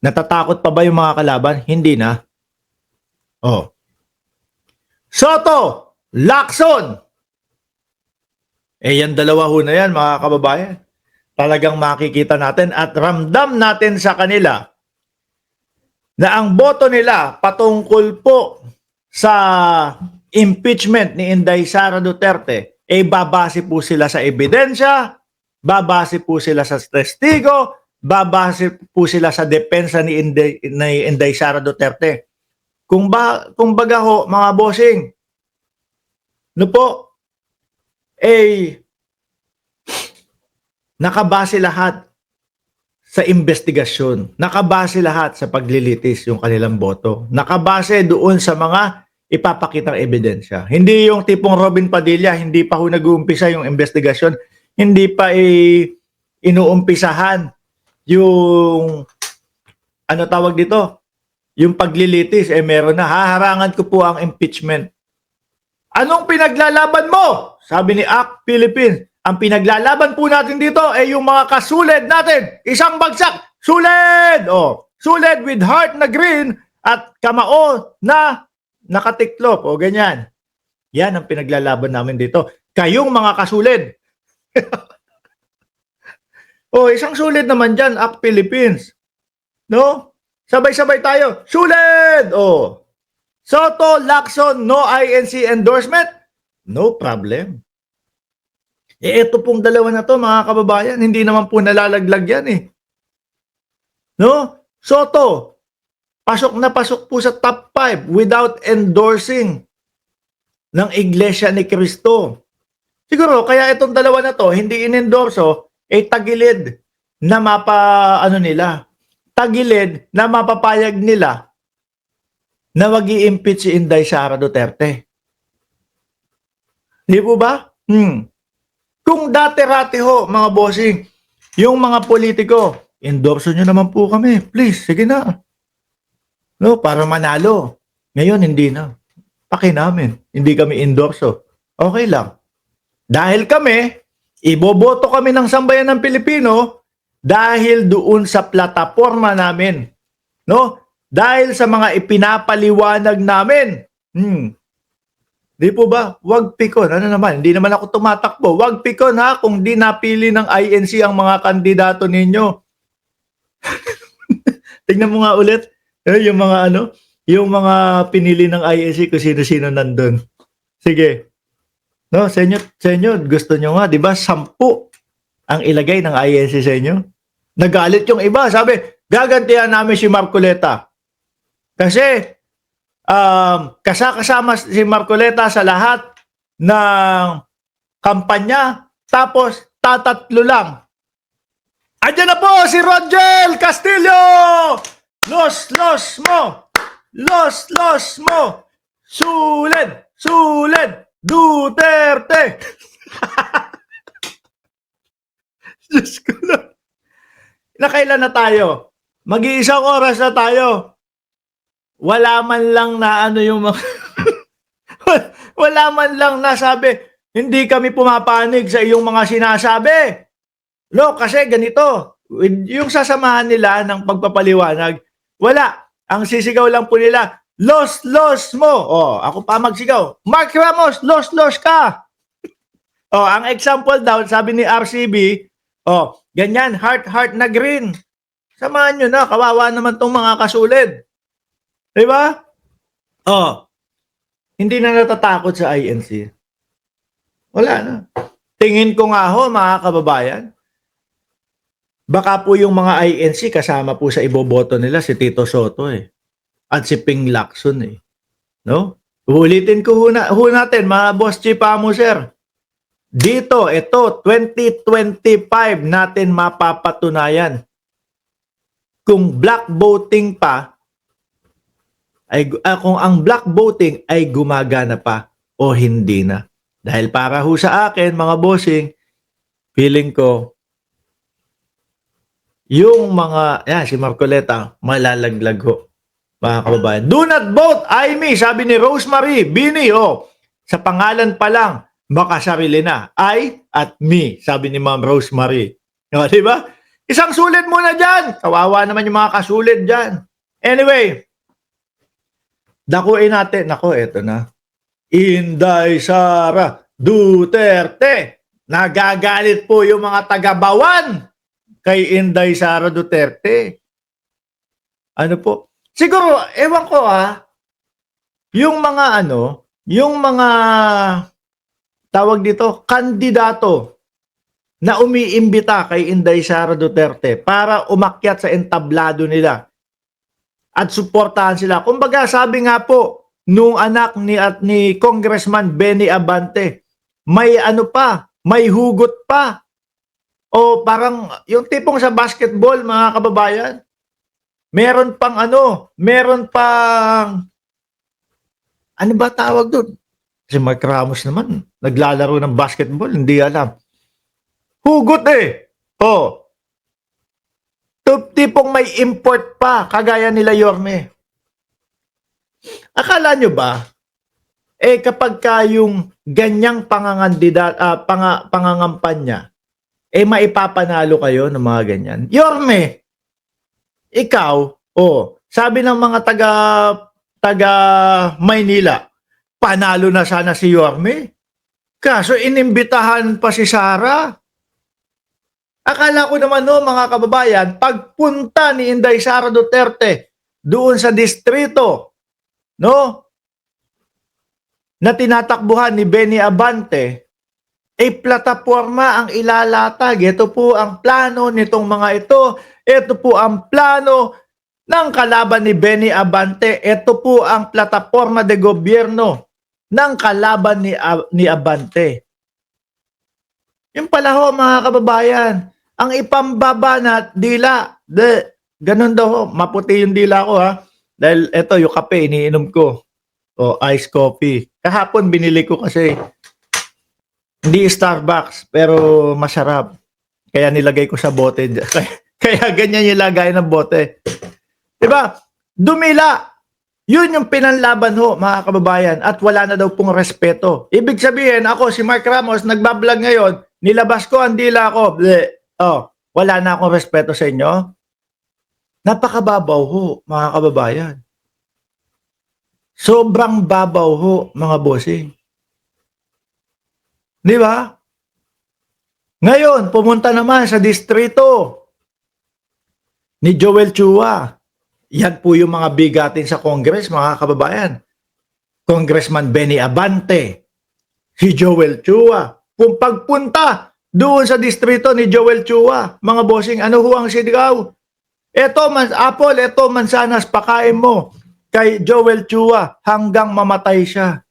Natatakot pa ba yung mga kalaban? Hindi na. Oh. Soto, Lacson. Yan dalawa ho na yan, mga kababayan. Talagang makikita natin at ramdam natin sa kanila na ang boto nila patungkol po sa impeachment ni Inday Sara Duterte, babase po sila sa ebidensya, babase po sila sa testigo, babase po sila sa depensa ni Inday Sara Duterte. Kung baga ho, mga bossing, no po, nakabase lahat sa investigasyon. Nakabase lahat sa paglilitis yung kanilang boto. Nakabase doon sa mga ipapakitang ebidensya. Hindi yung tipong Robin Padilla, hindi pa ho nag-uumpisa yung investigasyon, hindi pa inuumpisahan yung ano tawag dito, yung paglilitis, meron na. Haharangan ko po ang impeachment. Anong pinaglalaban mo? Sabi ni ACT Philippines. Ang pinaglalaban po natin dito ay yung mga kasuled natin. Isang bagsak, suled! Suled with heart na green at kamao na nakatiklop. Ganyan. Yan ang pinaglalaban namin dito. Kayong mga kasuled. Isang suled naman dyan, ACT Philippines. No? Sabay-sabay tayo. Suled! Soto, Lacson, no INC endorsement? No problem. Ito pong dalawa na to, mga kababayan, hindi naman po nalalaglag yan No? Soto, pasok na pasok po sa top 5 without endorsing ng Iglesia ni Cristo. Siguro, kaya itong dalawa na to, hindi inendorso, tagilid na tagilid na mapapayag nila na wag-i-impeach si Inday Sara Duterte. Di po ba? Kung dati-rati ho, mga bossing, yung mga politiko, endorso nyo naman po kami. Please, sige na. No, para manalo. Ngayon, hindi na. Paki namin. Hindi kami endorso. Okay lang. Dahil kami, iboboto kami ng sambayan ng Pilipino dahil doon sa plataforma namin. No? Dahil sa mga ipinapaliwanag namin. Di po ba? Wag pikon. Ano naman? Hindi naman ako tumatakbo. Wag pikon ha kung di napili ng INC ang mga kandidato ninyo. Tingnan mo nga ulit. Yung mga yung mga pinili ng INC kung sino-sino nandun. Sige. No, sa inyo, gusto nyo nga, di ba? 10 ang ilagay ng INC sa inyo. Nagalit yung iba. Sabi, gagantihan namin si Marcoleta. Kasi, kasama si Marcoleta sa lahat ng kampanya, tapos tatatlo lang. Andiyan na po si Rogel Castillo! Los mo! Los mo! Suled! Duterte! Diyos ko lang. Nakailan na tayo? Mag-iisang oras na tayo. Wala man lang na yung mga wala man lang nasabi, hindi kami pumapanig sa iyong mga sinasabi. No, kasi ganito, yung sasamahan nila ng pagpapaliwanag, wala. Ang sisigaw lang po nila, los mo. Ako pa magsigaw. Mark Ramos, los ka. Ang example daw, sabi ni RCB, ganyan, heart na green. Samahan nyo na, kawawa naman tong mga kasulid. Diba? Hindi na natatakot sa INC. Wala na. Tingin ko nga ho, mga kababayan, baka po yung mga INC kasama po sa iboboto nila si Tito Soto at si Ping Lacson No? Ulitin ko ho natin, mga boss chief amo sir. Dito, ito, 2025 natin mapapatunayan. Kung black voting pa, kung ang black voting ay gumagana pa o hindi na. Dahil para ho sa akin, mga bossing, feeling ko, yung mga, si Marcoleta, malalaglag ho, mga kababayan. Do not vote, I me, sabi ni Rosemary, Bini, sa pangalan pa lang, baka sarili na. I at me, sabi ni Ma'am Rosemary. Diba? Isang sulit muna dyan. Kawawa naman yung mga kasulit dyan. Anyway, dakuin natin. Nako, eto na. Inday Sara Duterte. Nagagalit po yung mga taga-Bawan kay Inday Sara Duterte. Ano po? Siguro, ewan ko yung mga yung mga tawag dito, kandidato na umiimbita kay Inday Sara Duterte para umakyat sa entablado nila at suportahan sila. Kumbaga, sabi nga po nung anak ni Congressman Benny Abante, may may hugot pa. O parang yung tipong sa basketball, mga kababayan, meron pang ano ba tawag doon? Si Mark Ramos naman, naglalaro ng basketball, hindi alam. Hugot Oh. Tipong may import pa, kagaya nila Yorme. Akala nyo ba, kapag yung ganyang pangangampanya, maipapanalo kayo ng mga ganyan. Yorme, ikaw, sabi ng mga taga Maynila, panalo na sana si Yorme. Kaso inimbitahan pa si Sara. Akala ko naman mga kababayan, pagpunta ni Inday Sara Duterte doon sa distrito, na tinatakbuhan ni Benny Abante, plataforma ang ilalatag. Ito po ang plano nitong mga ito. Ito po ang plano ng kalaban ni Benny Abante. Ito po ang plataforma de gobyerno ng kalaban ni Abante. Yung pala mga kababayan, ang ipambaba na dila, ganun daw maputi yung dila ko dahil ito yung kape, iniinom ko. Iced coffee. Kahapon binili ko kasi hindi Starbucks, pero masarap. Kaya nilagay ko sa bote. Kaya ganyan yung lagay ng bote. Diba? Dumila. Yun yung pinanlaban mga kababayan. At wala na daw pong respeto. Ibig sabihin, ako si Mark Ramos, nagbablog ngayon, nilabas ko ang dila ko. Wala na akong respeto sa inyo. Napakababaw mga kababayan. Sobrang babaw mga bossing. Di ba? Ngayon, pumunta naman sa distrito ni Joel Chua. Yan po yung mga bigatin sa Congress, mga kababayan. Congressman Benny Abante, si Joel Chua. Kung pagpunta doon sa distrito ni Joel Chua, mga bossing, ano ang sigaw? Eto, apple, eto, mansanas, pakain mo kay Joel Chua hanggang mamatay siya.